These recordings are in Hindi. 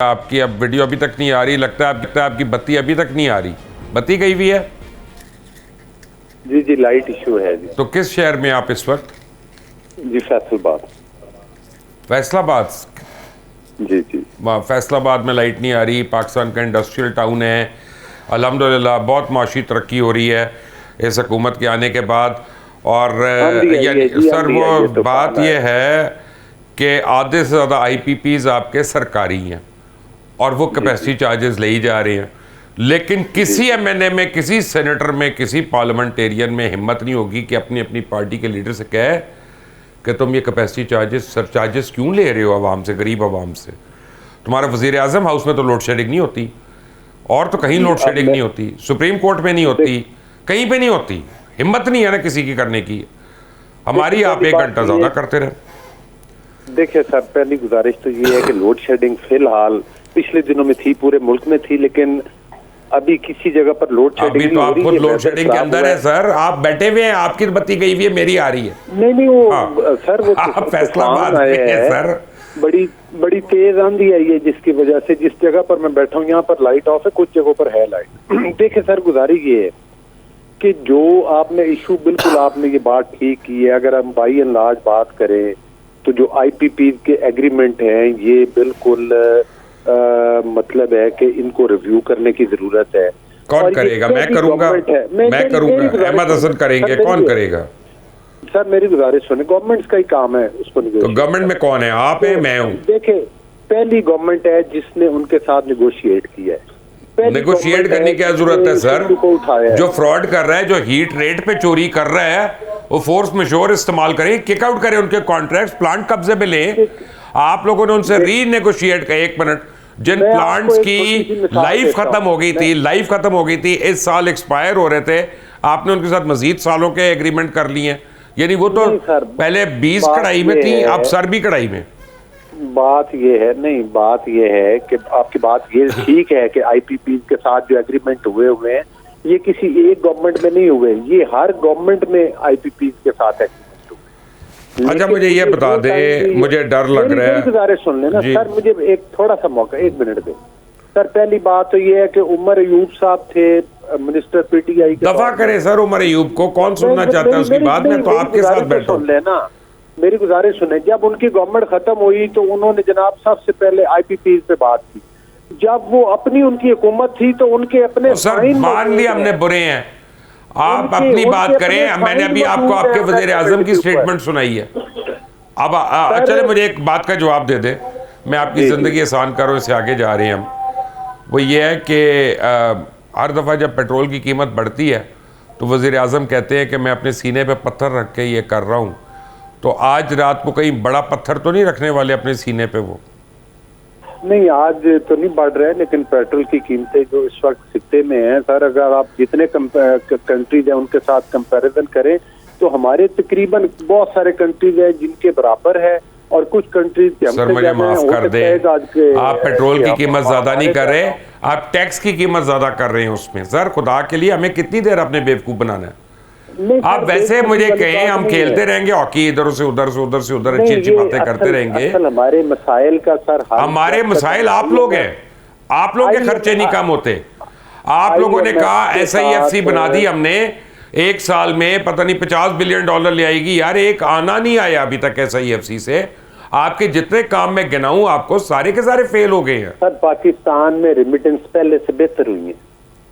आपकी अब वीडियो अभी तक नहीं आ रही, लगता है आपकी बत्ती अभी तक नहीं आ रही। बत्ती गई हुई है? जी जी, लाइट इशू है जी। तो किस शहर में आप इस वक्त? जी फैसलाबाद। फैसलाबाद? जी जी। वहाँ फैसलाबाद में लाइट नहीं आ रही। पाकिस्तान का इंडस्ट्रियल टाउन है, अल्हम्दुलिल्लाह बहुत माशी तरक्की हो रही है इस हुकूमत के आने के बाद। और यानी सर वो बात ये है कि आधे से ज़्यादा IPPs आपके सरकारी हैं और वो कैपेसिटी चार्जेस ले ही जा रहे हैं, लेकिन किसी MNA में, किसी सेनेटर में, किसी पार्लियामेंटेरियन में हिम्मत नहीं होगी कि अपनी अपनी पार्टी के लीडर से कहे कि तुम ये कैपेसिटी चार्जेस, सर चार्जेस क्यों ले रहे हो आवाम से, गरीब आवाम से। तुम्हारा वज़ीर आज़म हाउस में तो लोड शेडिंग नहीं होती, और तो कहीं लोड शेडिंग नहीं होती, सुप्रीम कोर्ट में नहीं होती, कहीं पे नहीं होती। हिम्मत नहीं है ना किसी की करने की। हमारी आप 1 घंटा ज़्यादा करते रहे। देखिए सर, पहली गुजारिश तो ये है कि लोड शेडिंग फिलहाल पिछले दिनों में थी, पूरे मुल्क में थी, लेकिन अभी किसी जगह पर लोड शेडिंग अभी तो आप खुद लोड शेडिंग के अंदर है सर। आप बैठे हुए हैं, आपकी बत्ती गई हुई है, मेरी आ रही है। नहीं वो सर वो आप फैसलाबाद में है सर। बड़ी तेज आंधी आई है जिसकी वजह से जिस जगह पर मैं बैठा हूँ यहाँ पर लाइट ऑफ है, कुछ जगहों पर है लाइट। देखिए सर, गुजारिश ये है कि जो आपने इशू, बिल्कुल आपने ये बात ठीक की है। अगर हम बाई एंड लार्ज बात करें तो जो IPP के एग्रीमेंट हैं ये बिल्कुल मतलब है कि इनको रिव्यू करने की जरूरत है। कौन करेगा? मैं करूंगा, मैं करूंगा, अहमद हसन करेंगे, कौन करेगा? सर मेरी गुजारिश सुने, गवर्नमेंट का ही काम है उसको। तो गवर्नमेंट में कौन है? आप हैं, मैं हूँ। देखिए, पहली गवर्नमेंट है जिसने उनके साथ निगोशिएट किया है। निगोशिएट करने की क्या जरूरत है सर? जो फ्रॉड कर रहा है, जो हीट रेट पे चोरी कर रहा है, वो फोर्स मेजोर इस्तेमाल करें, किक आउट करें उनके कॉन्ट्रैक्ट, प्लांट कब्जे में लें। आप लोगों ने उनसे रीनेगोशिएट किया। 1 मिनट, जिन प्लांट्स की लाइफ खत्म हो गई थी, इस साल एक्सपायर हो रहे थे, आपने उनके साथ मजीद सालों के एग्रीमेंट कर लिए। यानी वो तो पहले 20 कढ़ाई में थी, अब सर भी कढ़ाई में। बात ये है कि आपकी बात ये ठीक है कि IPP के साथ जो एग्रीमेंट हुए हैं ये किसी एक गवर्नमेंट में नहीं हुए, ये हर गवर्नमेंट में IPP के साथ एग्रीमेंट हुए। अच्छा मुझे ये बता दे, मुझे डर लग रहा है। गुजारिश सुन लेना सर, मुझे एक थोड़ा सा मौका, 1 मिनट दे सर। पहली बात तो ये है कि उमर अयूब साहब थे मिनिस्टर PTI के। दफा करे सर उमर अयूब को, कौन सुनना चाहता है उसकी बात? में तो आपके साथ बैठा हूं। सुन लेना, मेरी गुजारिश सुने। जब उनकी गवर्नमेंट खत्म हुई तो उन्होंने जनाब सबसे पहले IPP पे बात की। जब वो अपनी उनकी हुकूमत थी तो उनके अपने सर मान लिया हमने बुरे हैं, आप अपनी बात करें। मैंने अभी आपको आपके वज़ीर आज़म की स्टेटमेंट सुनाई है। अब चले मुझे एक बात का जवाब दे दे, मैं आपकी ज़िंदगी आसान करूँ, इससे आगे जा रहे हैं हम। वो ये है कि हर दफ़ा जब पेट्रोल की कीमत बढ़ती है तो वज़ीर आज़म कहते हैं कि मैं अपने सीने पे पत्थर रख के ये कर रहा हूँ। तो आज रात को कहीं बड़ा पत्थर तो नहीं रखने वाले अपने सीने पे? वो नहीं, आज तो नहीं बढ़ रहा है, लेकिन पेट्रोल की कीमतें जो इस वक्त सिक्ते में हैं सर, अगर आप जितने कंट्रीज हैं उनके साथ कंपैरिजन करें तो हमारे तकरीबन बहुत सारे कंट्रीज हैं जिनके बराबर है, और कुछ कंट्रीज के सर मुझे माफ कर दे, आप पेट्रोल की कीमत ज्यादा नहीं कर रहे, आप टैक्स की कीमत ज्यादा कर रहे हैं उसमें। सर खुदा के लिए हमें कितनी देर अपने बेवकूफ बनाना है? आप वैसे मुझे कहें हम खेलते रहेंगे हॉकी, इधर से उधर से उधर से उधर, अच्छी अच्छी बातें करते रहेंगे। हमारे मसाइल का सर, हमारे मसाइल आप लोग हैं, आप लोग के खर्चे नहीं कम होते। आप लोगों ने कहा SIFC बना दी हमने, 1 साल में पता नहीं $50 बिलियन ले आएगी। यार एक आना नहीं आया अभी तक SIFC से। आपके जितने काम में गिनाऊं आपको, सारे के सारे फेल हो गए हैं। सर पाकिस्तान में रेमिटेंस पहले से बेहतर हुई है।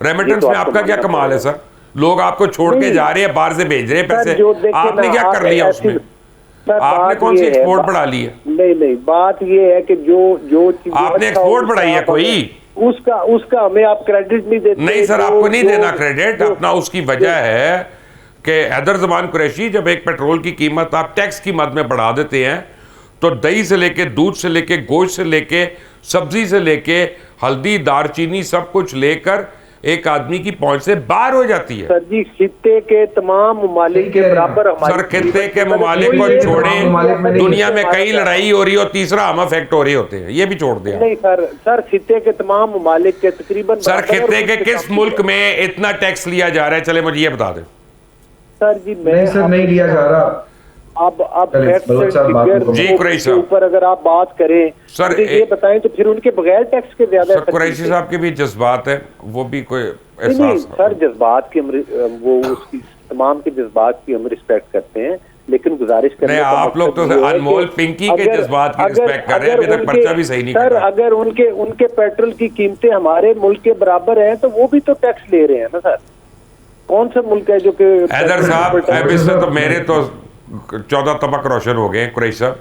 रेमिटेंस में आपका क्या कमाल है सर? लोग आपको छोड़ के जा रहे हैं, बाहर से भेज रहे हैं पैसे, आपने क्या कर लिया उसमें? आपने कौन सी एक्सपोर्ट बढ़ा ली है? नहीं, बात ये है कि जो आपने एक्सपोर्ट बढ़ाई है कोई, उसका हमें आप क्रेडिट नहीं देते। नहीं सर, आपको नहीं देना क्रेडिट अपना। उसकी वजह है कि हैदर ज़मान कुरैशी, जब एक पेट्रोल की कीमत आप टैक्स की मद में बढ़ा देते हैं तो दही से लेके, दूध से लेके, गोश्त से लेके, सब्जी से लेके, हल्दी, दारचीनी, सब कुछ लेकर एक आदमी की पहुंच से बाहर हो जाती है। सर जी, खित्ते के तमाम ममालिक के बराबर हमारे, सर खित्ते के ममालिक को छोड़ें, दुनिया में कई लड़ाई हो रही हो, तीसरा हम इफेक्ट हो रहे होते हैं, ये भी छोड़ दिया। नहीं सर खित्ते के तमाम ममालिक के तकरीबन, सर खित्ते के किस मुल्क में इतना टैक्स लिया जा रहा है? चले मुझे ये बता दें। सर जी नहीं सर, नहीं लिया जा रहा। अब बलोच साहब बात फिगर जी, कुरैशी के साहब। ऊपर अगर आप बात करें सर, मुझे ये बताएं तो फिर उनके बगैर टैक्स के ज्यादा सर कुरैशी साहब के भी जज्बात है, वो भी कोई नहीं एहसास सर, जज्बात की वो उसकी तमाम के जज्बात की हम रिस्पेक्ट करते हैं, लेकिन गुजारिश करने नहीं, का आप लोग तो मकसद ये है अनमोल कि पिंकी के अगर- जज्बात की अगर- रिस्पेक्ट कर रहे हैं, अगर अभी तक उनके- पर्चा भी सही नहीं सर, कर रहा। अगर उनके पेट्रोल की कीमतें हमारे मुल्क के बराबर हैं तो वो भी तो टैक्स ले रहे हैं ना सर। कौन सा मुल्क है जो कि हैदर साहब, पेट्रोल पर अभी टैक्स- से तो मेरे तो 14 तबक रोशन हो गए। कुरैशी साहब,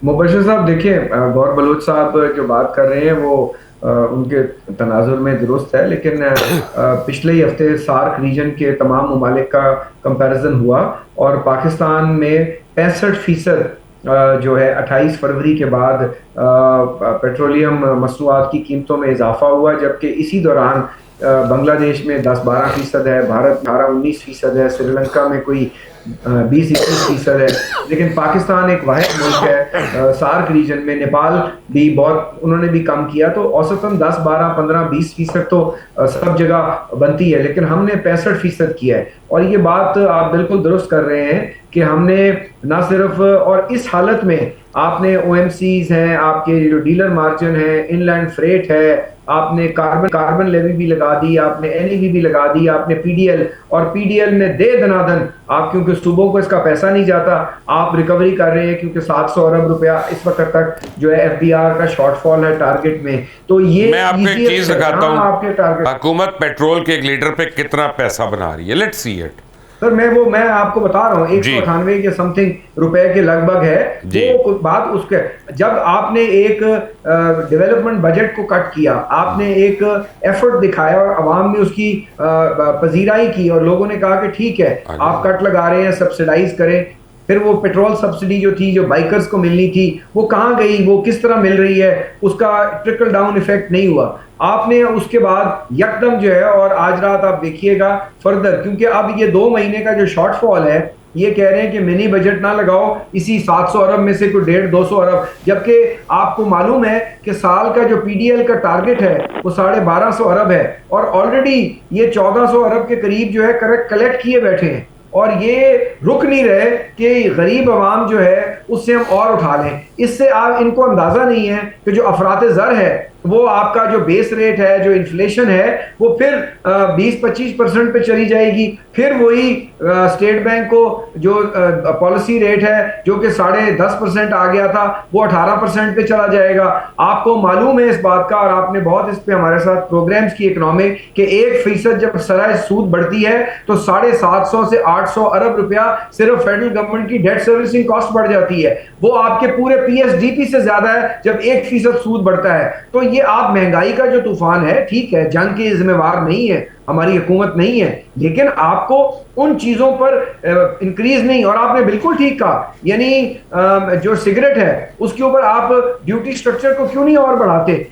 मुबशिर साहब देखिए, गौर बलोच साहब जो बात कर रहे हैं वो उनके तनाजुर में दुरुस्त है, लेकिन पिछले ही हफ्ते सार्क रीजन के तमाम ममालिक का कंपैरिजन हुआ और पाकिस्तान में 65% जो है 28 फरवरी के बाद पेट्रोलियम मसनूआत की कीमतों में इजाफा हुआ, जबकि इसी दौरान बांग्लादेश में 10-12% है, भारत 18-19% है, श्रीलंका में कोई 20-21% है, लेकिन पाकिस्तान एक वाहिद मुल्क है सार्क रीजन में। नेपाल भी बहुत, उन्होंने भी कम किया, तो औसतन 10-12-15-20% तो सब जगह बनती है, लेकिन हमने 65% किया है। और ये बात आप बिल्कुल दुरुस्त कर रहे हैं कि हमने ना सिर्फ, और इस हालत में आपने OMCs हैं, आपके जो डीलर मार्जिन है, इनलैंड फ्रेट है, आपने कार्बन लेवी भी लगा दी, आपने NEV भी लगा दी, आपने PDL, और PDL में दे दनादन आप, क्योंकि सूबों को इसका पैसा नहीं जाता, आप रिकवरी कर रहे हैं, क्योंकि 700 अरब रुपया इस वक्त तक जो है FBR का शॉर्टफॉल है टारगेट में। तो ये मैं आपको एक चीज दिखाता हूँ, आपके टारगेट, हुकूमत पेट्रोल के एक लीटर पे कितना पैसा बना रही है। Let's see it. सर मैं आपको बता रहा हूँ 198 के समथिंग रुपए के लगभग है वो बात। उसके जब आपने एक डेवलपमेंट बजट को कट किया, आपने एक एफर्ट दिखाया और अवाम ने उसकी पजीराई की और लोगों ने कहा कि ठीक है आप कट लगा रहे हैं, सब्सिडाइज करें। फिर वो पेट्रोल सब्सिडी जो थी, जो बाइकर्स को मिलनी थी, वो कहाँ गई, वो किस तरह मिल रही है, उसका ट्रिकल डाउन इफेक्ट नहीं हुआ। आपने उसके बाद यकदम जो है, और आज रात आप देखिएगा फर्दर, क्योंकि अब ये 2 महीने का जो शॉर्टफॉल है, ये कह रहे हैं कि मिनी बजट ना लगाओ, इसी 700 अरब में से कोई 150-200 अरब, जबकि आपको मालूम है कि साल का जो PDL का टारगेट है वो 1250 अरब है, और ऑलरेडी ये 1400 अरब के करीब जो है कलेक्ट किए बैठे हैं, और ये रुक नहीं रहे कि गरीब आवाम जो है उससे हम और उठा लें। इससे आप, इनको अंदाजा नहीं है कि जो अफराते ज़र है, वो आपका जो बेस रेट है, जो इन्फ्लेशन है, वो फिर 20-25% पे चली जाएगी। फिर वही स्टेट बैंक को जो पॉलिसी रेट है, जो कि 10.5% आ गया था, वो 18% पे चला जाएगा। आपको मालूम है इस बात का, और आपने बहुत इस पे हमारे साथ प्रोग्राम्स की इकोनॉमिक, कि 1% जब सराय सूद बढ़ती है तो 750 से 800 अरब रुपया सिर्फ फेडरल गवर्नमेंट की डेट सर्विसिंग कॉस्ट बढ़ जाती है। वो आपके पूरे PSDP से ज्यादा है जब 1% सूद बढ़ता है। तो ये आप महंगाई का जो तूफान है, ठीक है, जंग के जिम्मेवार नहीं है, हमारी हुकूमत नहीं है, लेकिन आपको उन चीजों पर इंक्रीज नहीं। और आपने बिल्कुल ठीक कहा, यानी जो सिगरेट है उसके ऊपर आप ड्यूटी स्ट्रक्चर को क्यों नहीं और बढ़ाते।